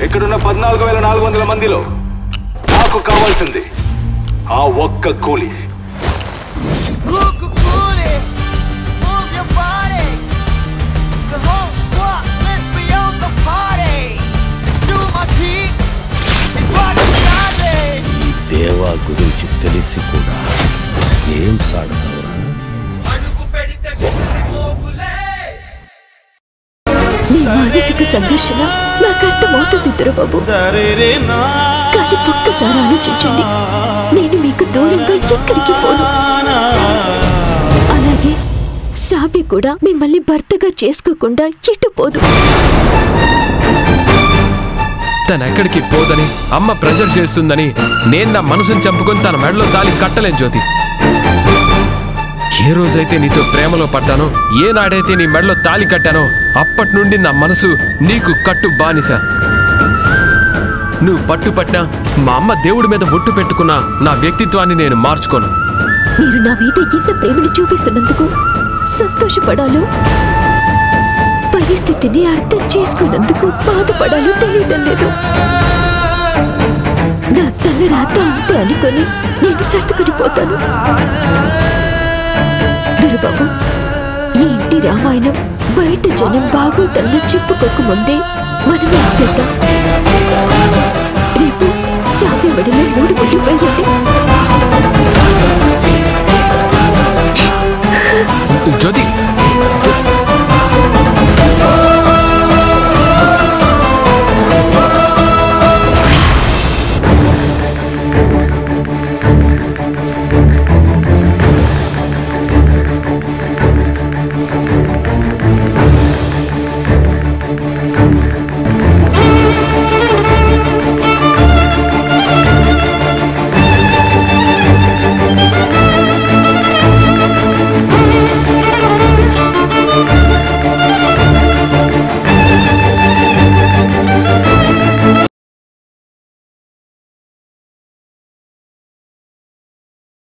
ఇక్కడున్న 14,400 మందిలో నాకు కావాల్సింది ఆ ఒక్క కూలి. ఈ దేవా గురించి తెలిసి కూడా ఏం సాడతావురా? నీ మానసిక సంఘర్షణ నాకు అర్థమవుతుంది దొరబాబు. కానీ ఒక్కసారి ఆలోచించండి, నేను మీకు దూరంగా ఎక్కడికి పోను. అలాగే శ్రావ్య కూడా మిమ్మల్ని భర్తగా చేసుకోకుండా ఎటు పోదు. తనెక్కడికి పోదని అమ్మ ప్రెజర్ చేస్తుందని నేను నా మనసుని చంపుకొని తన మెడలో తాళి కట్టలేను జ్యోతి. ఏ రోజైతే నీతో ప్రేమలో పడ్డానో, ఏనాడైతే నీ మెడలో తాళి కట్టానో అప్పటి నుండి నా మనసు నీకు కట్టు బానిస. నువ్వు పట్టుపట్టినా మా అమ్మ దేవుడి మీద ఒట్టు పెట్టుకున్నా నా వ్యక్తిత్వాన్ని నేను మార్చుకోను. మీరు నా మీద ఎంత ప్రేమను చూపిస్తున్నందుకు సంతోషపడాలో, పరిస్థితిని అర్థం చేసుకున్నందుకు బాధపడాలో తెలియటం లేదు. నా తల రాత అంతే అనుకొని నేను సర్దుకొని పోతాను. దొరబాబు, ఈ ఇంటి రామాయణం బయట జనం బాగోతల్లా చెప్పుకోకముందే మనమే ఆపేద్దాం. రేపు శ్రావ్య వడిలో 3 ముళ్ళు వేయండి. జ్యోతి